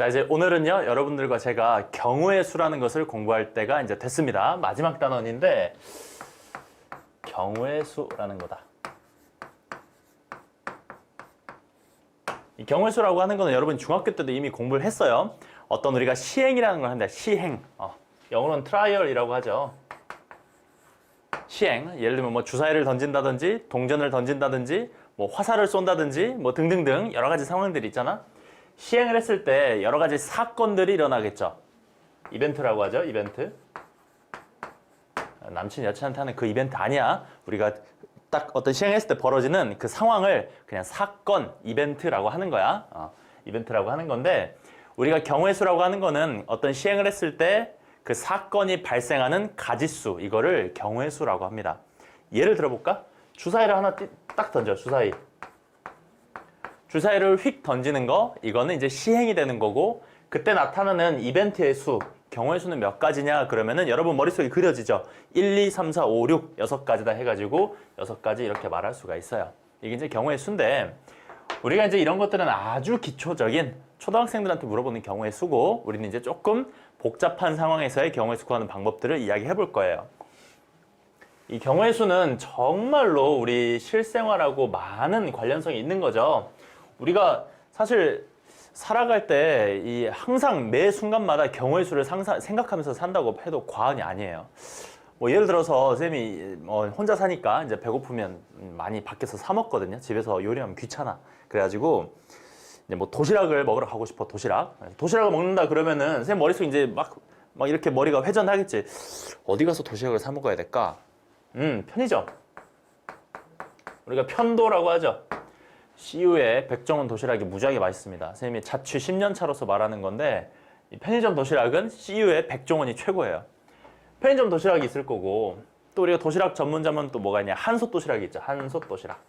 자, 이제 오늘은요, 여러분들과 제가 경우의 수라는 것을 공부할 때가 이제 됐습니다. 마지막 단원인데, 경우의 수라는 거다. 이 경우의 수라고 하는 거는 여러분 중학교 때도 이미 공부를 했어요. 어떤 우리가 시행이라는 걸 합니다. 시행. 영어로는 트라이얼이라고 하죠. 시행. 예를 들면 뭐 주사위를 던진다든지, 동전을 던진다든지, 뭐 화살을 쏜다든지, 뭐 등등등 여러 가지 상황들이 있잖아. 시행을 했을 때 여러 가지 사건들이 일어나겠죠. 이벤트라고 하죠. 이벤트. 남친 여친한테 하는 그 이벤트 아니야. 우리가 딱 어떤 시행했을 때 벌어지는 그 상황을 그냥 사건, 이벤트라고 하는 거야. 이벤트라고 하는 건데, 우리가 경우의 수라고 하는 거는 어떤 시행을 했을 때 그 사건이 발생하는 가짓수, 이거를 경우의 수라고 합니다. 예를 들어볼까? 주사위를 하나 딱 던져. 주사위를 휙 던지는 거, 이거는 이제 시행이 되는 거고, 그때 나타나는 이벤트의 수, 경우의 수는 몇 가지냐 그러면은 여러분 머릿속에 그려지죠. 1, 2, 3, 4, 5, 6, 6가지다 해가지고 6가지 이렇게 말할 수가 있어요. 이게 이제 경우의 수인데, 우리가 이제 이런 것들은 아주 기초적인 초등학생들한테 물어보는 경우의 수고, 우리는 이제 조금 복잡한 상황에서의 경우의 수 구하는 방법들을 이야기해 볼 거예요. 이 경우의 수는 정말로 우리 실생활하고 많은 관련성이 있는 거죠. 우리가 사실 살아갈 때 이 항상 매 순간마다 경우의 수를 생각하면서 산다고 해도 과언이 아니에요. 뭐 예를 들어서 쌤이 혼자 사니까 이제 배고프면 많이 밖에서 사 먹거든요. 집에서 요리하면 귀찮아. 그래가지고 이제 뭐 도시락을 먹으러 가고 싶어. 도시락을 먹는다 그러면은 쌤 머릿속에 이제 막 이렇게 머리가 회전하겠지. 어디 가서 도시락을 사 먹어야 될까? 편의점. 우리가 편도라고 하죠. CU의 백종원 도시락이 무지하게 맛있습니다. 선생님이 자취 10년 차로서 말하는 건데, 이 편의점 도시락은 CU의 백종원이 최고예요. 편의점 도시락이 있을 거고, 또 우리가 도시락 전문점은 또 뭐가 있냐? 한솥 도시락이 있죠. 한솥 도시락.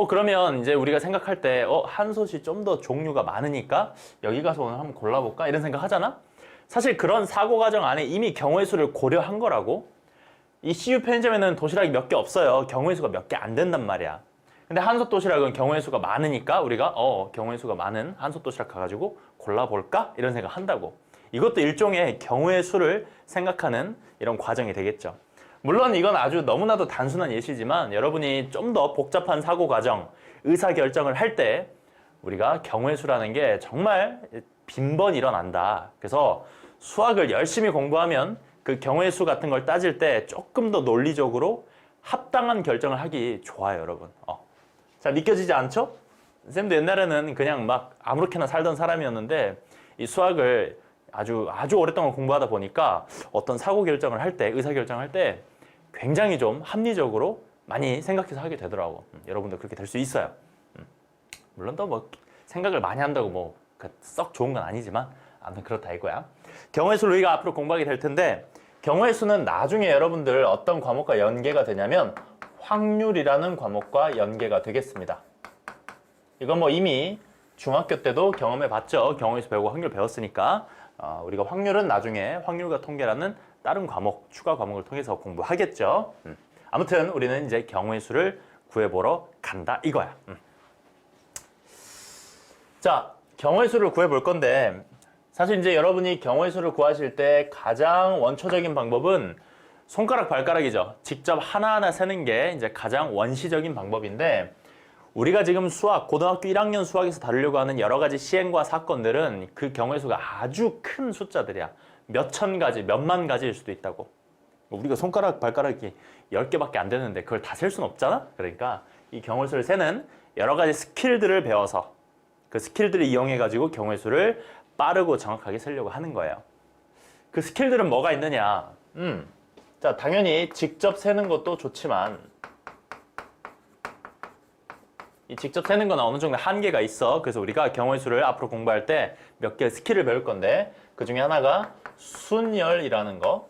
그러면 이제 우리가 생각할 때 한솥이 좀 더 종류가 많으니까 여기 가서 오늘 한번 골라볼까? 이런 생각 하잖아? 사실 그런 사고 과정 안에 이미 경우의 수를 고려한 거라고. 이 CU 편의점에는 도시락이 몇 개 없어요. 경우의 수가 몇 개 안 된단 말이야. 근데 한솥 도시락은 경우의 수가 많으니까 우리가 경우의 수가 많은 한솥 도시락 가가지고 골라볼까? 이런 생각 한다고. 이것도 일종의 경우의 수를 생각하는 이런 과정이 되겠죠. 물론 이건 아주 너무나도 단순한 예시지만 여러분이 좀 더 복잡한 사고 과정, 의사결정을 할 때 우리가 경우의 수라는 게 정말 빈번히 일어난다. 그래서 수학을 열심히 공부하면 그 경우의 수 같은 걸 따질 때 조금 더 논리적으로 합당한 결정을 하기 좋아요, 여러분. 자, 믿겨지지 않죠? 쌤도 옛날에는 그냥 막 아무렇게나 살던 사람이었는데 이 수학을 아주 오랫동안 공부하다 보니까 어떤 사고 결정을 할 때, 의사 결정을 할 때 굉장히 좀 합리적으로 많이 생각해서 하게 되더라고. 여러분도 그렇게 될 수 있어요. 물론 또 뭐 생각을 많이 한다고 뭐 썩 좋은 건 아니지만 아무튼 그렇다 이거야. 경우의 수를 우리가 앞으로 공부하게 될 텐데, 경우의 수는 나중에 여러분들 어떤 과목과 연계가 되냐면 확률이라는 과목과 연계가 되겠습니다. 이건 뭐 이미 중학교 때도 경험해 봤죠. 경우의 수 배우고 확률 배웠으니까 우리가 확률은 나중에 확률과 통계라는 다른 과목, 추가 과목을 통해서 공부하겠죠. 아무튼 우리는 이제 경우의 수를 구해보러 간다 이거야. 자, 경우의 수를 구해볼 건데, 사실 이제 여러분이 경우의 수를 구하실 때 가장 원초적인 방법은 손가락 발가락이죠. 직접 하나하나 세는 게 이제 가장 원시적인 방법인데, 우리가 지금 수학, 고등학교 1학년 수학에서 다루려고 하는 여러 가지 시행과 사건들은 그 경우의 수가 아주 큰 숫자들이야. 몇천 가지, 몇만 가지일 수도 있다고. 우리가 손가락 발가락이 10개밖에 안 되는데 그걸 다 셀 수는 없잖아? 그러니까 이 경우의 수를 세는 여러 가지 스킬들을 배워서 그 스킬들을 이용해가지고 경우의 수를 빠르고 정확하게 세려고 하는 거예요. 그 스킬들은 뭐가 있느냐? 자, 당연히 직접 세는 것도 좋지만 이 직접 세는 건 어느 정도 한계가 있어. 그래서 우리가 경우의 수를 앞으로 공부할 때 몇 개의 스킬을 배울 건데, 그 중에 하나가 순열이라는 거,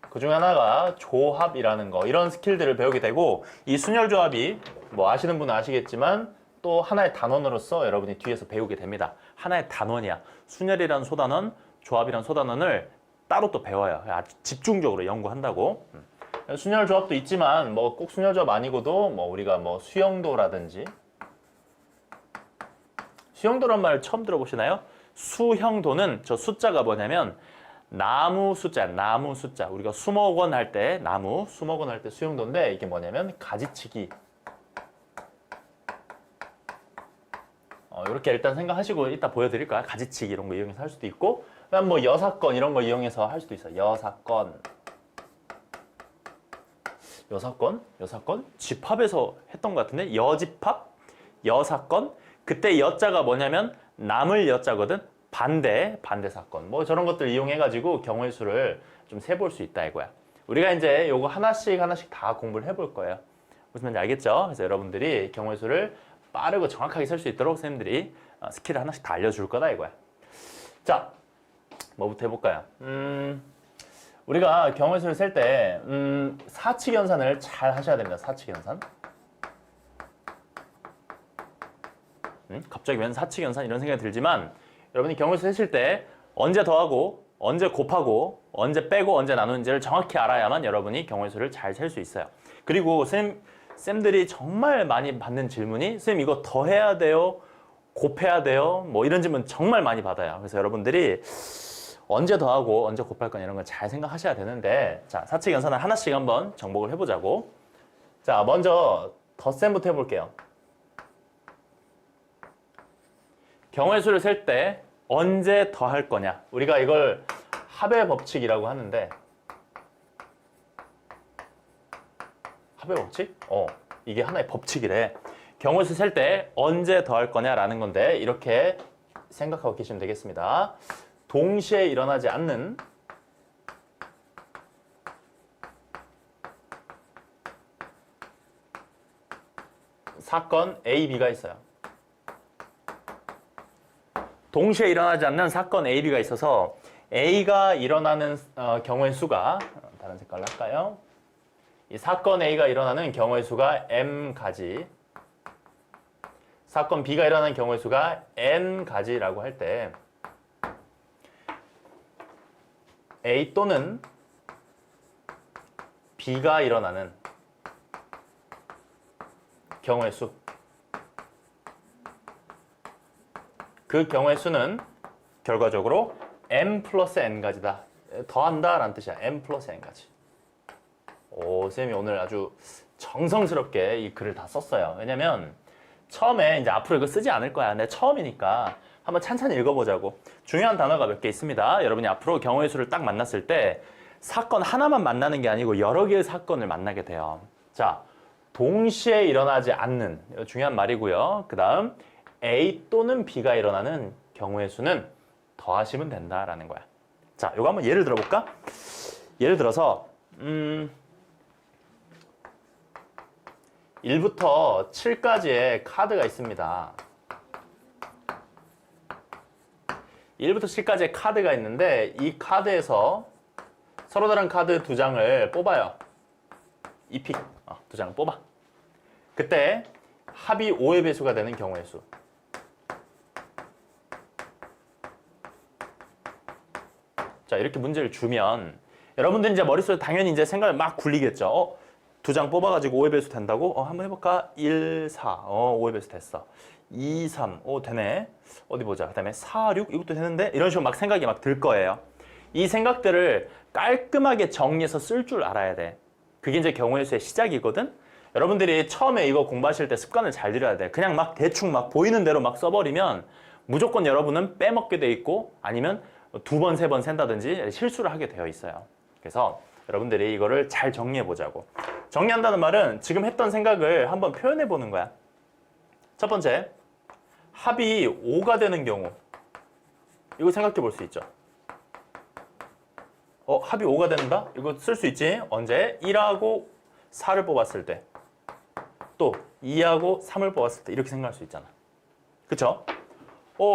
그 중에 하나가 조합이라는 거, 이런 스킬들을 배우게 되고, 이 순열 조합이 뭐 아시는 분은 아시겠지만 또 하나의 단원으로서 여러분이 뒤에서 배우게 됩니다. 하나의 단원이야. 순열이라는 소단원, 조합이라는 소단원을 따로 또 배워요. 아주 집중적으로 연구한다고. 순열 조합도 있지만 뭐 꼭 순열 조합 아니고도 뭐 우리가 뭐 수영도라든지 수형도란 말 처음 들어보시나요? 수형도는 저 숫자가 뭐냐면 나무 숫자, 나무 숫자. 우리가 수목원 할 때 나무, 수목원 할 때 수형도인데 이게 뭐냐면 가지치기. 이렇게 일단 생각하시고 이따 보여드릴까요? 가지치기 이런 거 이용해서 할 수도 있고, 그다음 뭐 여사건 이런 거 이용해서 할 수도 있어요. 여사건. 여사건? 집합에서 했던 것 같은데 여집합, 여사건. 그때 여자가 뭐냐면 남을 여자거든. 반대 사건. 뭐 저런 것들 이용해가지고 경우의 수를 좀 세볼 수 있다 이거야. 우리가 이제 요거 하나씩 다 공부를 해볼 거예요. 무슨 말인지 알겠죠? 그래서 여러분들이 경우의 수를 빠르고 정확하게 쓸 수 있도록 선생님들이 스킬을 하나씩 다 알려줄 거다 이거야. 자, 뭐부터 해볼까요? 우리가 경우의 수를 셀 때 사칙연산을 잘 하셔야 됩니다. 사칙연산. 갑자기 웬 사칙연산 이런 생각이 들지만 여러분이 경우의 수 세실 때 언제 더하고 언제 곱하고 언제 빼고 언제 나누는지를 정확히 알아야만 여러분이 경우의 수를 잘 셀 수 있어요. 그리고 쌤들이 정말 많이 받는 질문이 쌤 이거 더해야 돼요? 곱해야 돼요? 뭐 이런 질문 정말 많이 받아요. 그래서 여러분들이 언제 더하고 언제 곱할 거냐 이런 걸 잘 생각하셔야 되는데, 자, 사칙연산을 하나씩 한번 정복을 해보자고. 자, 먼저 덧셈부터 해볼게요. 경우의 수를 셀 때 언제 더할 거냐. 우리가 이걸 합의 법칙이라고 하는데, 합의 법칙? 이게 하나의 법칙이래. 경우의 수 셀 때 언제 더할 거냐라는 건데 이렇게 생각하고 계시면 되겠습니다. 동시에 일어나지 않는 사건 A, B가 있어요. 동시에 일어나지 않는 사건 A, B가 있어서 A가 일어나는 경우의 수가, 다른 색깔로 할까요? 이 사건 A가 일어나는 경우의 수가 M가지, 사건 B가 일어나는 경우의 수가 N가지라고 할 때 A 또는 B가 일어나는 경우의 수, 그 경우의 수는 결과적으로 M 플러스 N가지다. 더한다 라는 뜻이야. M 플러스 N가지. 오, 쌤이 오늘 아주 정성스럽게 이 글을 다 썼어요. 왜냐면 처음에 이제 앞으로 이거 쓰지 않을 거야. 근데 처음이니까 한번 찬찬히 읽어보자고. 중요한 단어가 몇 개 있습니다. 여러분이 앞으로 경우의 수를 딱 만났을 때 사건 하나만 만나는 게 아니고 여러 개의 사건을 만나게 돼요. 자, 동시에 일어나지 않는, 이거 중요한 말이고요. 그 다음 A 또는 B가 일어나는 경우의 수는 더하시면 된다라는 거야. 자, 이거 한번 예를 들어볼까? 예를 들어서 1부터 7까지의 카드가 있습니다. 1부터 7까지의 카드가 있는데 이 카드에서 서로 다른 카드 두 장을 뽑아요. 2픽, 두 장을 뽑아. 그때 합이 5의 배수가 되는 경우의 수. 자, 이렇게 문제를 주면 여러분들 이제 머릿속에 당연히 이제 생각을 막 굴리겠죠. 두 장 뽑아가지고 5의 배수 된다고? 한번 해볼까? 1, 4. 5의 배수 됐어. 2, 3. 되네. 어디 보자. 그 다음에 4, 6. 이것도 되는데? 이런 식으로 막 생각이 막 들 거예요. 이 생각들을 깔끔하게 정리해서 쓸 줄 알아야 돼. 그게 이제 경우의 수의 시작이거든? 여러분들이 처음에 이거 공부하실 때 습관을 잘 들여야 돼. 그냥 막 대충 막 보이는 대로 막 써버리면 무조건 여러분은 빼먹게 돼 있고 아니면 두 번, 세 번 센다든지 실수를 하게 되어 있어요. 그래서 여러분들이 이거를 잘 정리해 보자고. 정리한다는 말은 지금 했던 생각을 한번 표현해 보는 거야. 첫 번째, 합이 5가 되는 경우. 이거 생각해 볼 수 있죠. 합이 5가 된다? 이거 쓸 수 있지? 언제? 1하고 4를 뽑았을 때. 또 2하고 3을 뽑았을 때. 이렇게 생각할 수 있잖아. 그쵸?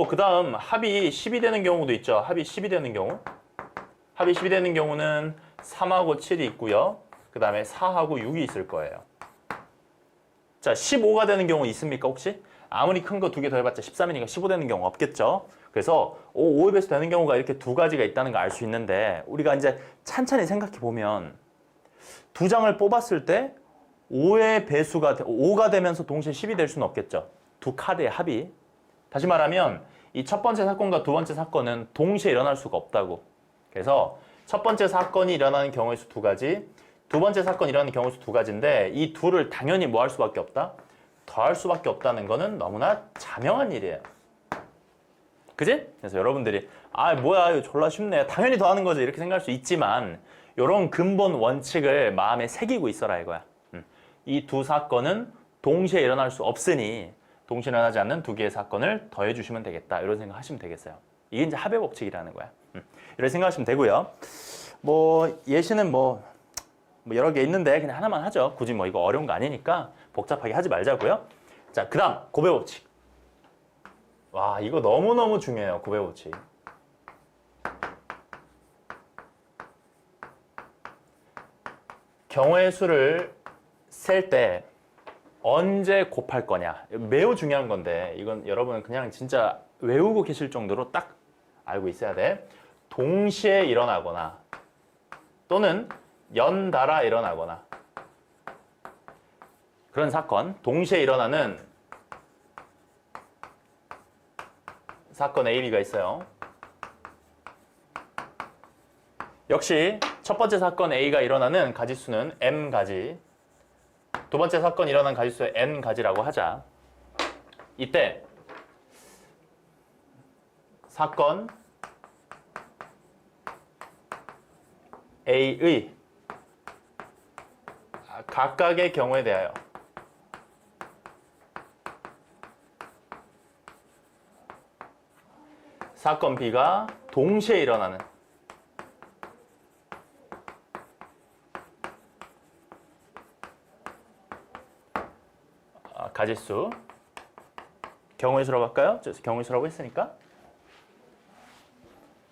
그 다음 합이 10이 되는 경우도 있죠. 합이 10이 되는 경우. 합이 10이 되는 경우는 3하고 7이 있고요. 그 다음에 4하고 6이 있을 거예요. 자, 15가 되는 경우 있습니까 혹시? 아무리 큰 거 두 개 더 해봤자 13이니까 15 되는 경우 없겠죠. 그래서 5의 배수 되는 경우가 이렇게 두 가지가 있다는 걸 알 수 있는데 우리가 이제 찬찬히 생각해 보면 두 장을 뽑았을 때 5의 배수가 5가 되면서 동시에 10이 될 수는 없겠죠. 두 카드의 합이. 다시 말하면 이 첫 번째 사건과 두 번째 사건은 동시에 일어날 수가 없다고. 그래서 첫 번째 사건이 일어나는 경우의 수 두 가지, 두 번째 사건이 일어나는 경우의 수 두 가지인데 이 둘을 당연히 뭐 할 수밖에 없다? 더할 수밖에 없다는 거는 너무나 자명한 일이에요. 그지? 그래서 여러분들이 아 뭐야 이거 졸라 쉽네 당연히 더하는 거지 이렇게 생각할 수 있지만 이런 근본 원칙을 마음에 새기고 있어라 이거야. 이 두 사건은 동시에 일어날 수 없으니 동시에 일어나지 않는 두 개의 사건을 더해 주시면 되겠다 이런 생각 하시면 되겠어요. 이게 이제 합의 법칙이라는 거야. 이런 생각하시면 되고요. 뭐 예시는 뭐 여러 개 있는데 그냥 하나만 하죠. 굳이 뭐 이거 어려운 거 아니니까 복잡하게 하지 말자고요. 자, 그다음 고배 법칙. 와, 이거 너무너무 중요해요. 고배 법칙. 경우의 수를 셀 때 언제 곱할 거냐. 매우 중요한 건데 이건 여러분은 그냥 진짜 외우고 계실 정도로 딱 알고 있어야 돼. 동시에 일어나거나 또는 연달아 일어나거나 그런 사건, 동시에 일어나는 사건 A, B가 있어요. 역시 첫 번째 사건 A가 일어나는 가지수는 M가지, 두 번째 사건이 일어난 가지수의 N가지라고 하자. 이때 사건 A의 각각의 경우에 대하여 사건 B가 동시에 일어나는 가지수 경우의 수라고 할까요? 경우의 수라고 했으니까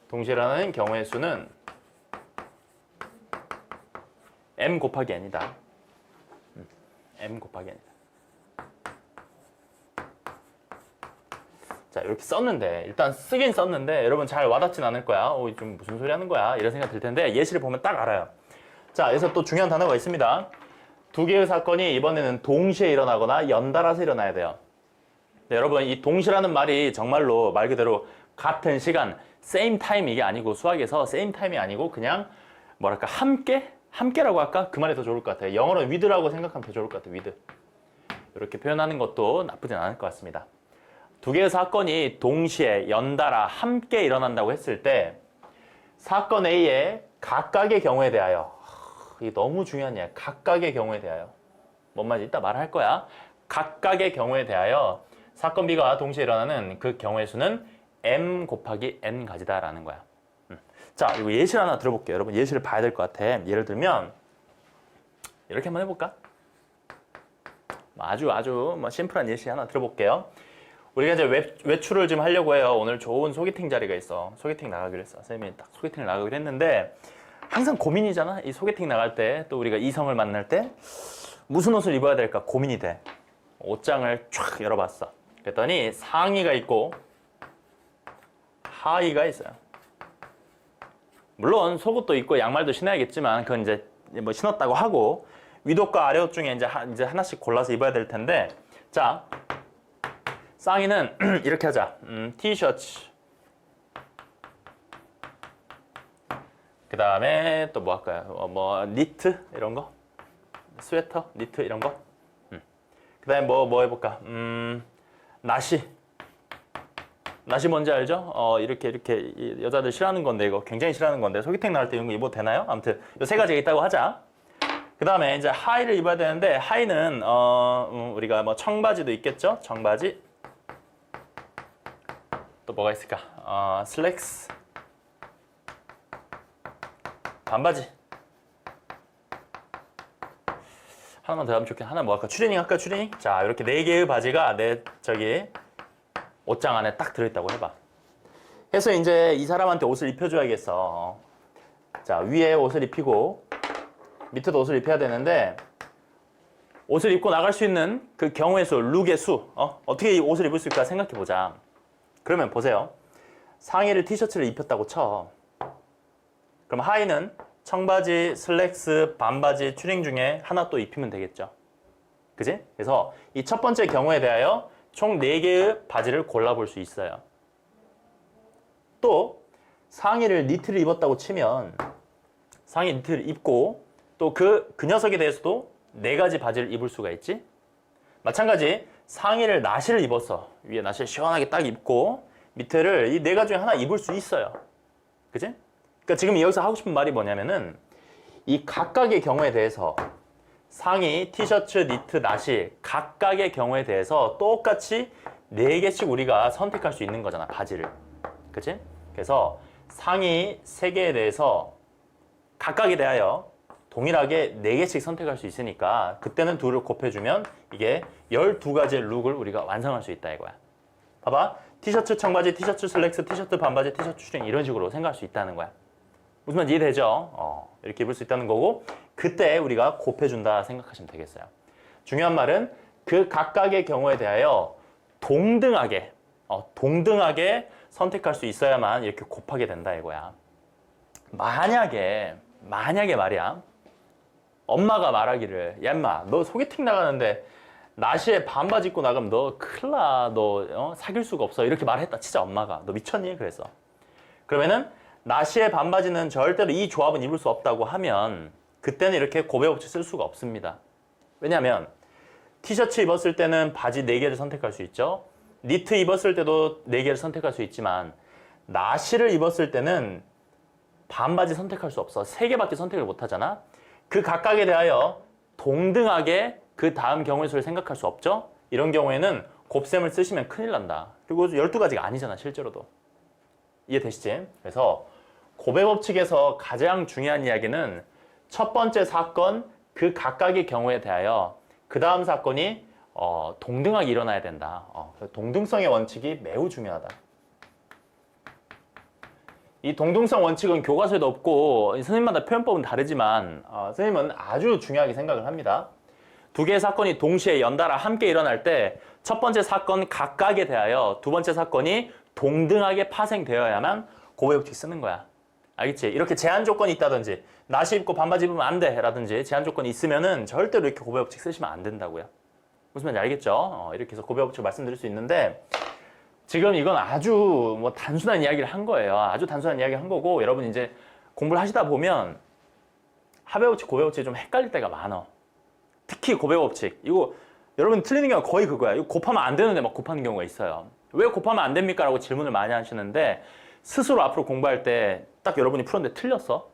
동시에 일어나는 경우의 수는 M 곱하기 N이다. M 곱하기 N이다. 자, 이렇게 썼는데 일단 쓰긴 썼는데 여러분 잘 와닿진 않을 거야. 좀 무슨 소리 하는 거야? 이런 생각 들 텐데 예시를 보면 딱 알아요. 자, 여기서 또 중요한 단어가 있습니다. 두 개의 사건이 이번에는 동시에 일어나거나 연달아서 일어나야 돼요. 네, 여러분 이 동시라는 말이 정말로 말 그대로 같은 시간, same time 이게 아니고 수학에서 same time이 아니고 그냥 뭐랄까 함께라고 할까? 그 말이 더 좋을 것 같아요. 영어로는 with라고 생각하면 더 좋을 것 같아요. with. 이렇게 표현하는 것도 나쁘진 않을 것 같습니다. 두 개의 사건이 동시에 연달아 함께 일어난다고 했을 때 사건 A의 각각의 경우에 대하여 이게 너무 중요한 얘기야. 각각의 경우에 대하여 뭔 말인지 이따 말할 거야. 각각의 경우에 대하여 사건 B가 동시에 일어나는 그 경우의 수는 M 곱하기 N 가지다라는 거야. 자, 이거 예시를 하나 들어볼게요. 여러분 예시를 봐야 될 것 같아. 예를 들면 이렇게 한번 해볼까? 아주 뭐 심플한 예시 하나 들어볼게요. 우리가 이제 외출을 좀 하려고 해요. 오늘 좋은 소개팅 자리가 있어. 소개팅 나가기로 했어. 쌤이 딱 소개팅을 나가기로 했는데 항상 고민이잖아. 이 소개팅 나갈 때 또 우리가 이성을 만날 때 무슨 옷을 입어야 될까 고민이 돼. 옷장을 쫙 열어봤어. 그랬더니 상의가 있고 하의가 있어요. 물론 속옷도 입고 양말도 신어야겠지만 그건 이제 뭐 신었다고 하고 윗옷과 아래옷 중에 이제 하나씩 골라서 입어야 될 텐데 자 상의는 이렇게 하자. 티셔츠 그 다음에 또 뭐 할까요? 뭐 니트 이런 거 스웨터 니트 이런 거 그 다음에 뭐 해볼까? 나시 뭔지 알죠? 이렇게 여자들 싫어하는 건데 이거 굉장히 싫어하는 건데 소개팅 나갈 때 이런 거 입어도 되나요? 아무튼 이 세 가지가 있다고 하자. 그 다음에 이제 하의를 입어야 되는데 하의는 우리가 뭐 청바지도 있겠죠? 청바지 또 뭐가 있을까? 슬랙스 반바지 하나만 더 하면 좋겠네. 하나 뭐 할까? 추리닝 할까? 추리닝? 자, 이렇게 4개의 바지가 내 옷장 안에 딱 들어있다고 해봐. 해서 이제 이 사람한테 옷을 입혀줘야겠어. 자, 위에 옷을 입히고 밑에도 옷을 입혀야 되는데 옷을 입고 나갈 수 있는 그 경우의 수, 룩의 수 어떻게 이 옷을 입을 수 있을까 생각해보자. 그러면 보세요. 상의를 티셔츠를 입혔다고 쳐. 그럼 하의는 청바지, 슬랙스, 반바지, 추리닝 중에 하나 또 입히면 되겠죠. 그지? 그래서 이 첫 번째 경우에 대하여 총 4개의 바지를 골라볼 수 있어요. 또 상의를 니트를 입었다고 치면 상의 니트를 입고 또 그 녀석에 대해서도 4가지 바지를 입을 수가 있지. 마찬가지 상의를 나시를 입었어. 위에 나시를 시원하게 딱 입고 밑에를 이 4가지 중에 하나 입을 수 있어요. 그치? 그러니까 지금 여기서 하고 싶은 말이 뭐냐면은 이 각각의 경우에 대해서 상의, 티셔츠, 니트, 나시 각각의 경우에 대해서 똑같이 4개씩 우리가 선택할 수 있는 거잖아, 바지를. 그치? 그래서 상의 3개에 대해서 각각에 대하여 동일하게 4개씩 선택할 수 있으니까 그때는 2를 곱해주면 이게 12가지의 룩을 우리가 완성할 수 있다 이거야. 봐봐. 티셔츠 청바지, 티셔츠 슬랙스, 티셔츠 반바지, 티셔츠 추링 이런 식으로 생각할 수 있다는 거야. 무슨 말인지 이해되죠? 이렇게 입을 수 있다는 거고 그때 우리가 곱해준다 생각하시면 되겠어요. 중요한 말은 그 각각의 경우에 대하여 동등하게 선택할 수 있어야만 이렇게 곱하게 된다 이거야. 만약에 말이야. 엄마가 말하기를 야 인마 너 소개팅 나가는데 나시에 반바지 입고 나가면 너 큰일 나. 너 사귈 수가 없어. 이렇게 말했다. 진짜 엄마가. 너 미쳤니? 그래서. 그러면은 나시에 반바지는 절대로 이 조합은 입을 수 없다고 하면 그때는 이렇게 고배 법칙 쓸 수가 없습니다. 왜냐하면 티셔츠 입었을 때는 바지 4개를 선택할 수 있죠. 니트 입었을 때도 4개를 선택할 수 있지만 나시를 입었을 때는 반바지 선택할 수 없어. 3개밖에 선택을 못 하잖아. 그 각각에 대하여 동등하게 그 다음 경우의 수를 생각할 수 없죠. 이런 경우에는 곱셈을 쓰시면 큰일 난다. 그리고 12가지가 아니잖아 실제로도. 이해되시지? 그래서 고배 법칙에서 가장 중요한 이야기는 첫 번째 사건 그 각각의 경우에 대하여 그 다음 사건이 동등하게 일어나야 된다. 동등성의 원칙이 매우 중요하다. 이 동등성 원칙은 교과서에도 없고 선생님마다 표현법은 다르지만 선생님은 아주 중요하게 생각을 합니다. 2개의 사건이 동시에 연달아 함께 일어날 때 첫 번째 사건 각각에 대하여 두 번째 사건이 동등하게 파생되어야만 고배 법칙 쓰는 거야. 알겠지? 이렇게 제한 조건이 있다든지 나시 입고 반바지 입으면 안 돼 라든지 제한 조건이 있으면은 절대로 이렇게 고배 법칙 쓰시면 안 된다고요. 무슨 말인지 알겠죠? 이렇게 해서 고배 법칙 말씀드릴 수 있는데 지금 이건 아주 단순한 이야기를 한 거예요. 아주 단순한 이야기를 한 거고 여러분 이제 공부를 하시다 보면 하배 법칙, 고배 법칙이 좀 헷갈릴 때가 많아. 특히 고배 법칙. 이거 여러분 틀리는 경우가 거의 그거야. 이거 곱하면 안 되는데 막 곱하는 경우가 있어요. 왜 곱하면 안 됩니까? 라고 질문을 많이 하시는데 스스로 앞으로 공부할 때 딱 여러분이 풀었는데 틀렸어?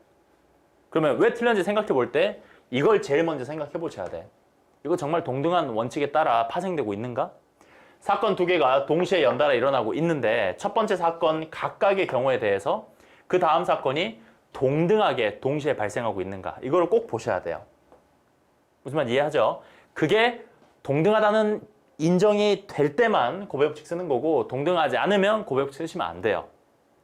그러면 왜 틀렸는지 생각해 볼 때 이걸 제일 먼저 생각해 보셔야 돼. 이거 정말 동등한 원칙에 따라 파생되고 있는가? 사건 2개가 동시에 연달아 일어나고 있는데 첫 번째 사건 각각의 경우에 대해서 그 다음 사건이 동등하게 동시에 발생하고 있는가? 이걸 꼭 보셔야 돼요. 무슨 말인지 이해하죠? 그게 동등하다는 인정이 될 때만 고배 법칙 쓰는 거고 동등하지 않으면 고배 법칙 쓰시면 안 돼요.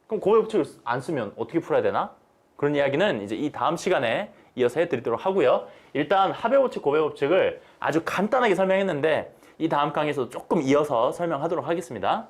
그럼 고배 법칙을 안 쓰면 어떻게 풀어야 되나? 그런 이야기는 이제 이 다음 시간에 이어서 해드리도록 하고요. 일단 하배 법칙, 고배 법칙을 아주 간단하게 설명했는데 이 다음 강의에서 조금 이어서 설명하도록 하겠습니다.